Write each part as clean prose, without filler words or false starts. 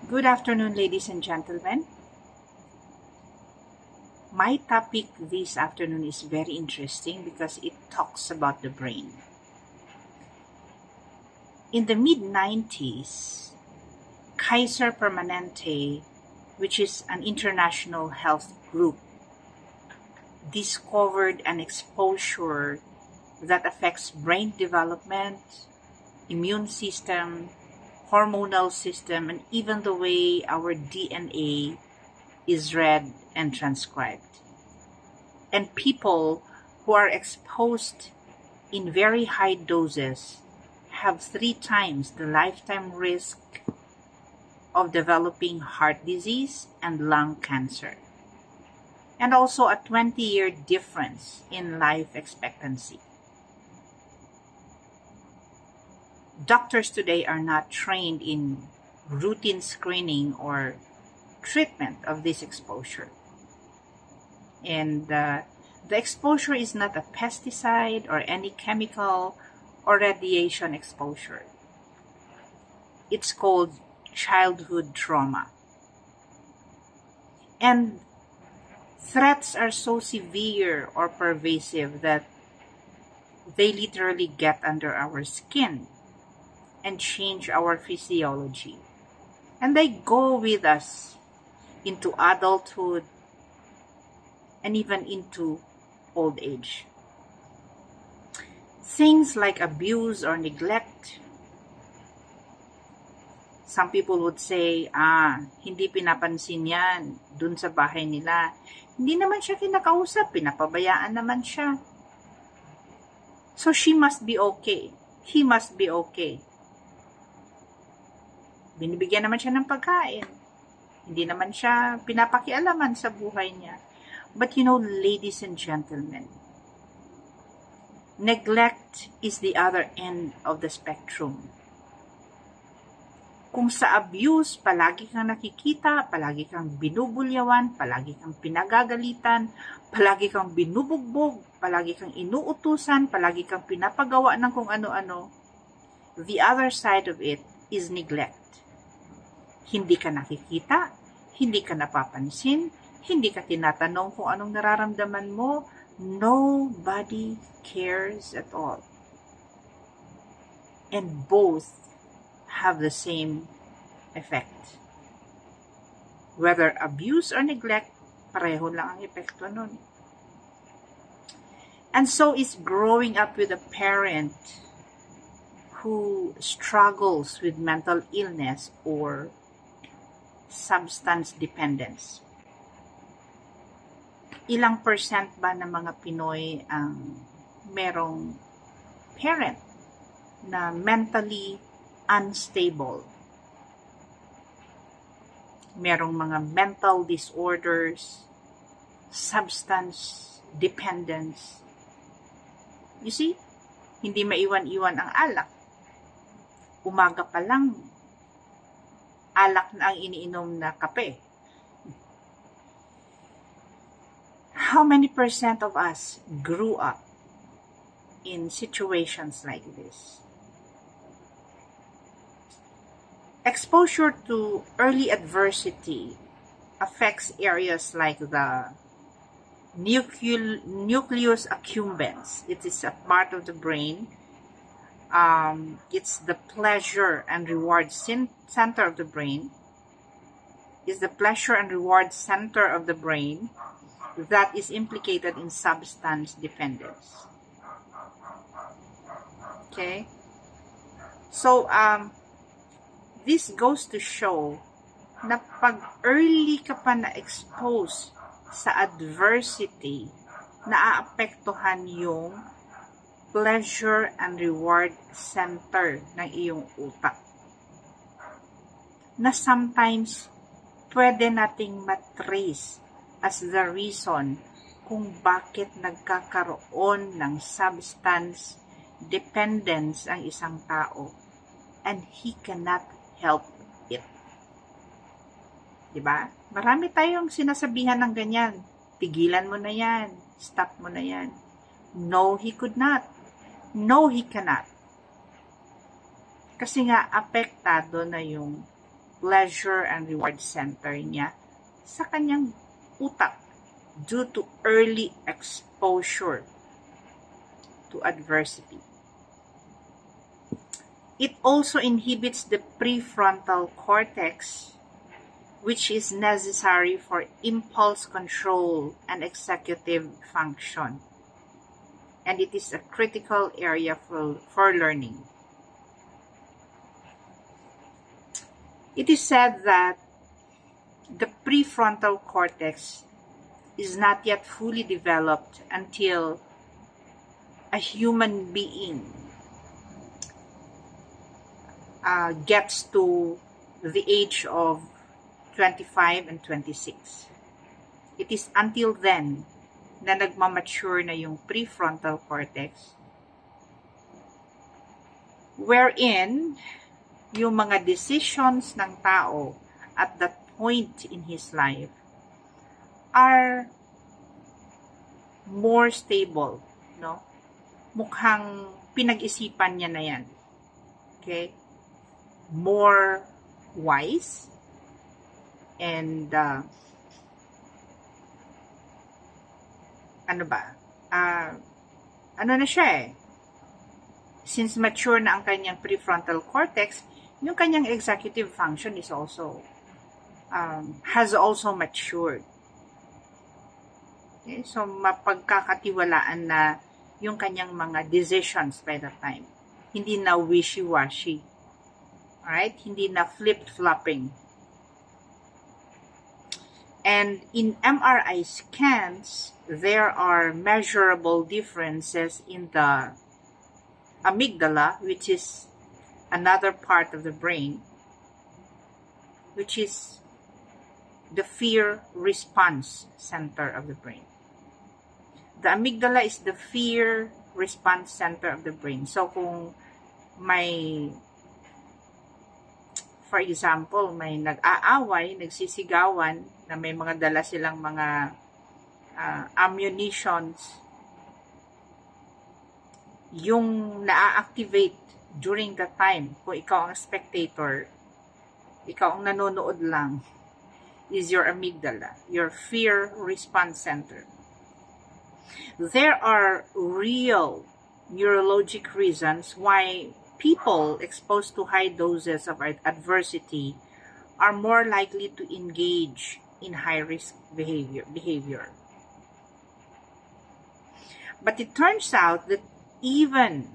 Good afternoon, ladies and gentlemen. My topic this afternoon is very interesting because it talks about the brain. In the mid-90s, Kaiser Permanente, which is an international health group, discovered an exposure that affects brain development, immune system, hormonal system, and even the way our DNA is read and transcribed. And people who are exposed in very high doses have 3 times the lifetime risk of developing heart disease and lung cancer, and also a 20-year difference in life expectancy. Doctors today are not trained in routine screening or treatment of this exposure. And the exposure is not a pesticide or any chemical or radiation exposure. It's called childhood trauma. And threats are so severe or pervasive that they literally get under our skin and change our physiology. And they go with us into adulthood and even into old age. Things like abuse or neglect. Some people would say, hindi pinapansin yan dun sa bahay nila. Hindi naman siya kinakausap, pinapabayaan naman siya. So she must be okay. He must be okay. Binibigyan naman siya ng pagkain. Hindi naman siya pinapakialaman sa buhay niya. But you know, ladies and gentlemen, neglect is the other end of the spectrum. Kung sa abuse, palagi kang nakikita, palagi kang binubulyawan, palagi kang pinagagalitan, palagi kang binubugbog, palagi kang inuutusan, palagi kang pinapagawa ng kung ano-ano, the other side of it is neglect. Hindi ka nakikita, hindi ka napapansin, hindi ka tinatanong kung anong nararamdaman mo. Nobody cares at all. And both have the same effect. Whether abuse or neglect, pareho lang ang epekto nun. And so is growing up with a parent who struggles with mental illness or substance dependence. Ilang percent ba ng mga Pinoy ang merong parent na mentally unstable? Merong mga mental disorders, substance dependence. You see, hindi maiwan-iwan ang alak. Umaga pa lang, alak na ang iniinom na kape. How many percent of us grew up in situations like this? Exposure to early adversity affects areas like the nucleus accumbens. It is a part of the brain. It's the pleasure and reward center of the brain. It's the pleasure and reward center of the brain that is implicated in substance dependence. Okay? So, this goes to show na pag early ka pa na-expose sa adversity, naaapektuhan yung pleasure and reward center ng iyong utak. Na sometimes, pwede nating matrace as the reason kung bakit nagkakaroon ng substance dependence ang isang tao and he cannot help it. Diba? Marami tayong sinasabihan ng ganyan. Tigilan mo na yan. Stop mo na yan. No, he could not. No, he cannot. Kasi nga, apektado na yung pleasure and reward center niya sa kanyang utak due to early exposure to adversity. It also inhibits the prefrontal cortex, which is necessary for impulse control and executive function. And it is a critical area for learning. It is said that the prefrontal cortex is not yet fully developed until a human being gets to the age of 25 and 26. It is until then na nagmamature na yung prefrontal cortex, wherein yung mga decisions ng tao at that point in his life are more stable, no? Mukhang pinag-isipan niya na yan. Okay? More wise and ano na siya eh. Since mature na ang kanyang prefrontal cortex, yung kanyang executive function is also has also matured. Okay? So mapagkakatiwalaan na yung kanyang mga decisions by that time. Hindi na wishy-washy. Alright? Hindi na flip-flopping. And in MRI scans, there are measurable differences in the amygdala, which is another part of the brain, which is the fear response center of the brain. The amygdala is the fear response center of the brain. So kung may, for example, may nag-aaway, nagsisigawan, na may mga dala silang mga ammunitions, yung na-activate during the time, kung ikaw ang spectator, ikaw ang nanonood lang, is your amygdala, your fear response center. There are real neurologic reasons why people exposed to high doses of adversity are more likely to engage in high-risk behavior. But it turns out that even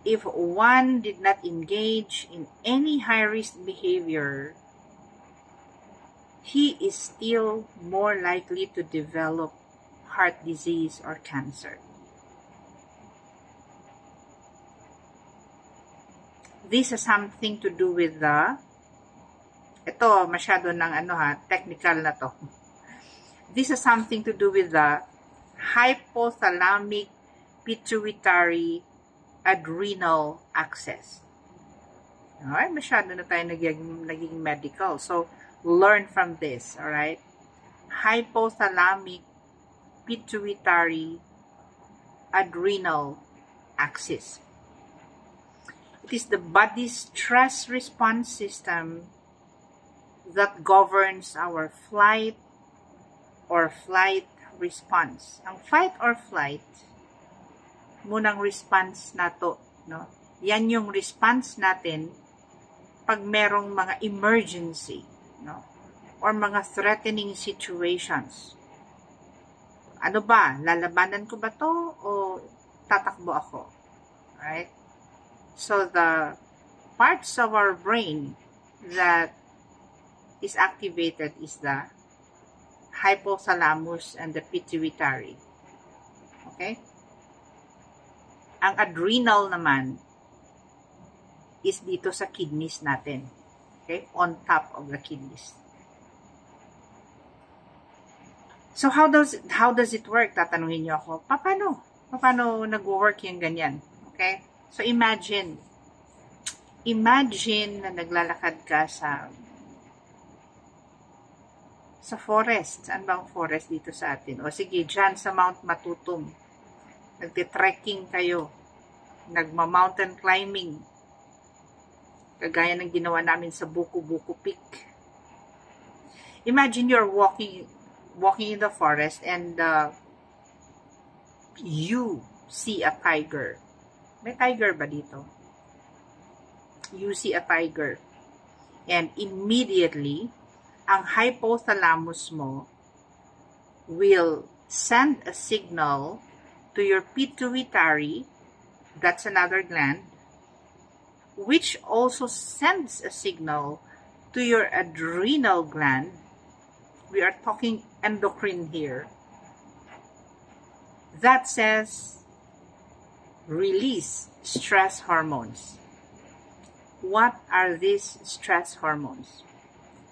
if one did not engage in any high-risk behavior, he is still more likely to develop heart disease or cancer. This has something to do with the, ito masyado ng technical na to. This has something to do with the hypothalamic pituitary adrenal axis. Alright, masyado na tayo naging medical. So, learn from this, alright? Hypothalamic pituitary adrenal axis. It is the body's stress response system that governs our flight or flight response. Ang fight or flight, munang response na to, no? Yan yung response natin pag merong mga emergency, no? Or mga threatening situations. Ano ba? Lalabanan ko ba to o tatakbo ako? Right? So the parts of our brain that is activated is the hypothalamus and the pituitary. Okay? Ang adrenal naman is dito sa kidneys natin. Okay? On top of the kidneys. So how does it work? Tatanungin niyo ako, paano nag-work yung ganyan? Okay? So imagine na naglalakad ka sa forest. Ano bang forest dito sa atin? O sige, dyan sa Mount Matutum. Nagte-trekking kayo. Nagma-mountain climbing. Kagaya ng ginawa namin sa Buko-Buko Peak. Imagine you're walking in the forest and you see a tiger. May tiger ba dito? You see a tiger. And immediately, ang hypothalamus mo will send a signal to your pituitary, that's another gland, which also sends a signal to your adrenal gland. We are talking endocrine here. That says, release stress hormones. What are these stress hormones?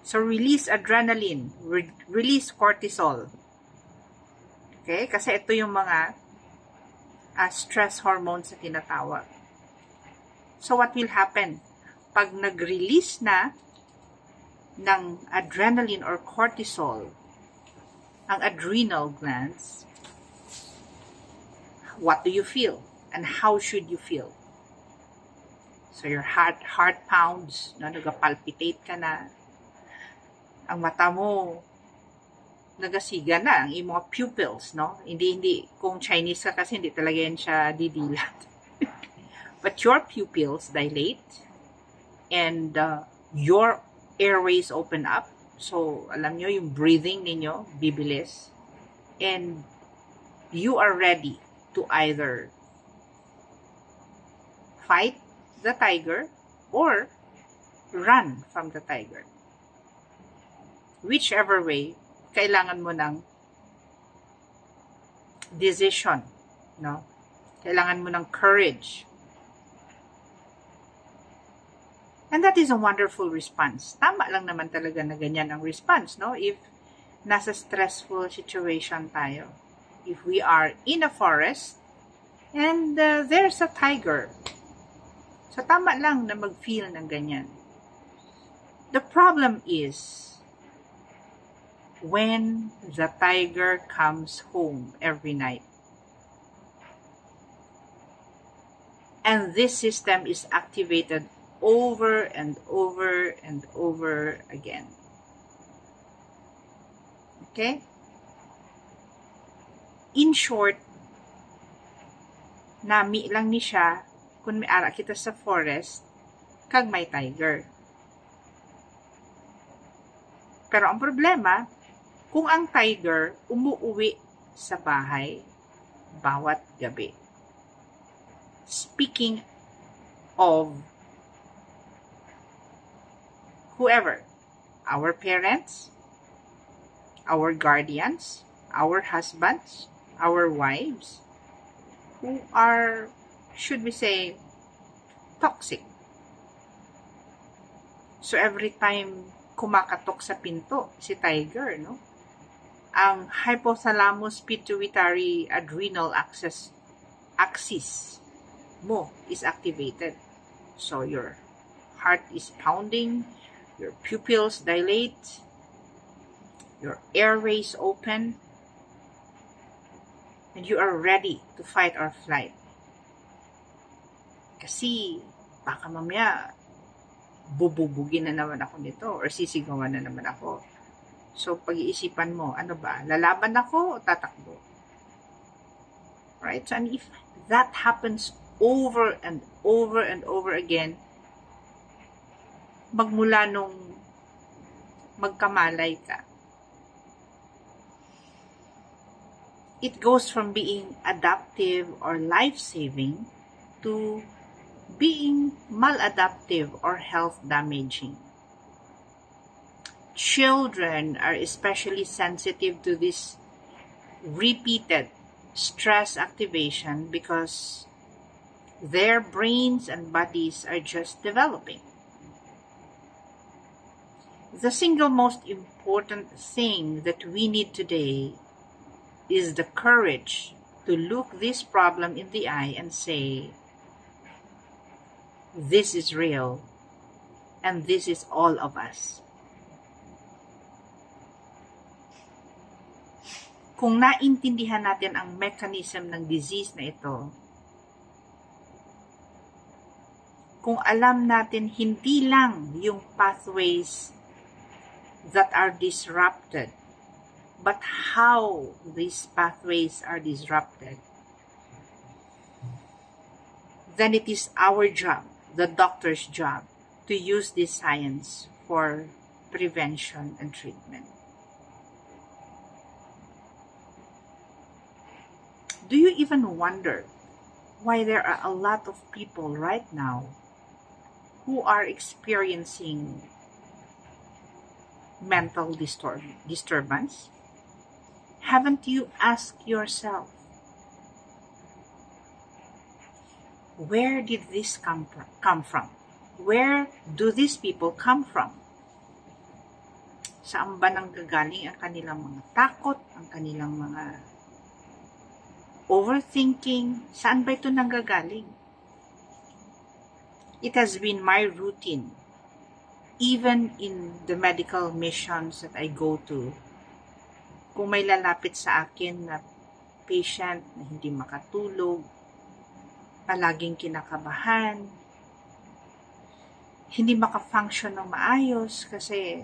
So, release adrenaline, release cortisol. Okay? Kasi ito yung mga stress hormones na tinatawag. So, what will happen? Pag nag-release na ng adrenaline or cortisol ang adrenal glands, what do you feel? And how should you feel? So, your heart pounds, no? Nagapalpitate ka na. Ang mata mo, nagasiga na. Ang mga pupils, no? Hindi, kung Chinese ka kasi, hindi talaga yan siya didilat. But your pupils dilate and your airways open up. So, alam nyo, yung breathing ninyo, bibilis. And you are ready to either fight the tiger or run from the tiger. Whichever way, kailangan mo ng decision, no? Kailangan mo ng courage. And that is a wonderful response. Tama lang naman talaga na ganyan ang response, no? If nasa stressful situation tayo. If we are in a forest and there's a tiger. So, tama lang na mag-feel ng ganyan. The problem is when the tiger comes home every night. And this system is activated over and over and over again. Okay? In short, nami lang ni siya kung may ara kita sa forest, kag may tiger. Pero ang problema, kung ang tiger umuuwi sa bahay bawat gabi. Speaking of whoever, our parents, our guardians, our husbands, our wives, who are, should we say, toxic. So every time kumakatok sa pinto si tiger, no? Ang hypothalamus pituitary adrenal axis mo is activated. So your heart is pounding, your pupils dilate, your airways open, and you are ready to fight or flight. Kasi baka mamaya bububugin na naman ako nito or sisigawan na naman ako. So, pag-iisipan mo, ano ba? Lalaban ako o tatakbo? Right? So, and if that happens over and over and over again, magmula nung magkamalay ka, it goes from being adaptive or life-saving to being maladaptive or health-damaging. Children are especially sensitive to this repeated stress activation because their brains and bodies are just developing. The single most important thing that we need today is the courage to look this problem in the eye and say, this is real, and this is all of us. Kung naintindihan natin ang mechanism ng disease na ito, kung alam natin hindi lang yung pathways that are disrupted, but how these pathways are disrupted, then it is our job, the doctor's job, to use this science for prevention and treatment. Do you even wonder why there are a lot of people right now who are experiencing mental disturbance? Haven't you asked yourself, where did this come from? Where do these people come from? Saan ba nanggagaling ang kanilang mga takot, ang kanilang mga overthinking? Saan ba ito nanggagaling? It has been my routine, even in the medical missions that I go to. Kung may lalapit sa akin na patient na hindi makatulog, palaging kinakabahan, hindi maka-function ng maayos kasi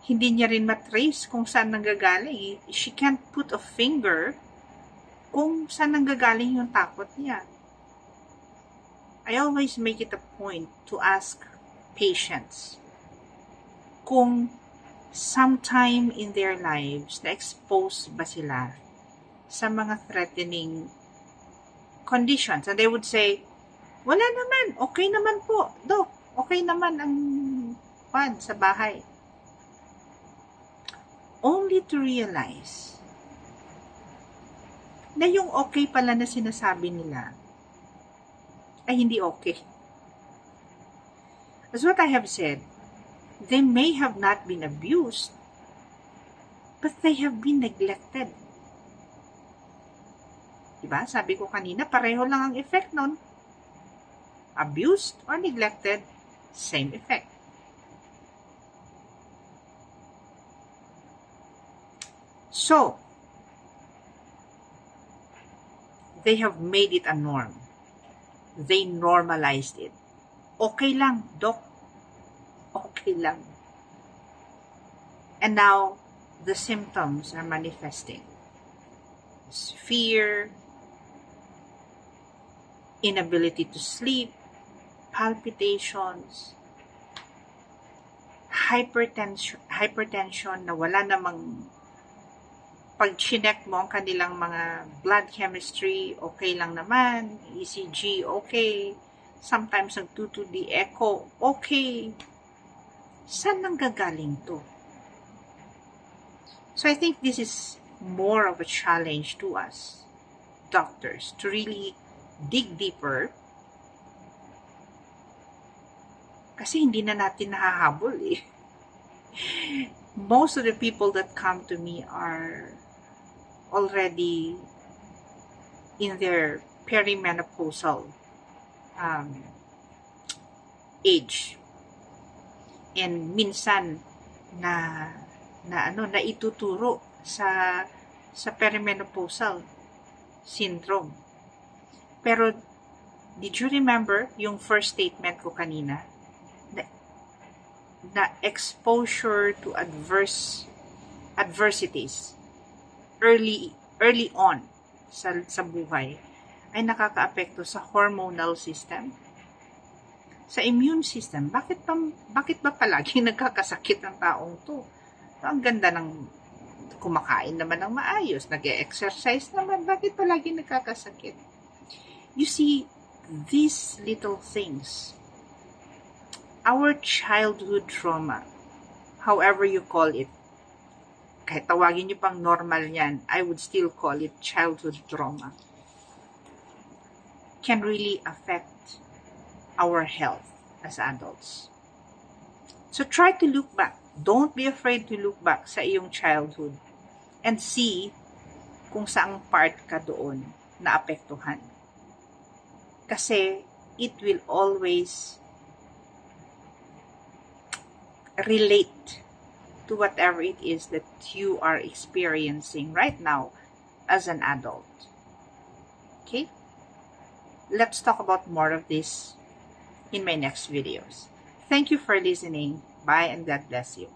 hindi niya rin matrace kung saan nanggagaling. She can't put a finger kung saan nanggagaling yung takot niya. I always make it a point to ask patients kung sometime in their lives na-expose ba sila sa mga threatening conditions. And they would say, wala naman, okay naman po, Doc, okay naman ang sa bahay. Only to realize na yung okay pala na sinasabi nila ay hindi okay. As what I have said, they may have not been abused, but they have been neglected. Diba? Sabi ko kanina, pareho lang ang effect nun. Abused or neglected, same effect. So, they have made it a norm. They normalized it. Okay lang, Doc. Okay lang. And now, the symptoms are manifesting. Fear, inability to sleep, palpitations, hypertension na wala namang pag-chinek mo ang kanilang mga blood chemistry, okay lang naman, ECG, okay, sometimes ang 2D echo, okay. Saan nanggagaling to? So I think this is more of a challenge to us, doctors, to really dig deeper. Kasi hindi na natin nahahabol eh. Most of the people that come to me are already in their perimenopausal age. And minsan na ituturo sa perimenopausal syndrome. Pero did you remember yung first statement ko kanina? Na exposure to adversities early on sa buhay ay nakakaapekto sa hormonal system, sa immune system. Bakit ba palagi nagkakasakit ang taong to? Ang ganda ng kumakain naman ng maayos, nag-exercise naman, bakit palagi nagkakasakit? You see, these little things, our childhood trauma, however you call it, kahit tawagin niyo pang normal yan, I would still call it childhood trauma, can really affect our health as adults. So try to look back. Don't be afraid to look back sa iyong childhood and see kung saang part ka doon na apektuhan. Kasi it will always relate to whatever it is that you are experiencing right now as an adult. Okay? let's talk about more of this in my next videos. Thank you for listening. Bye and God bless you.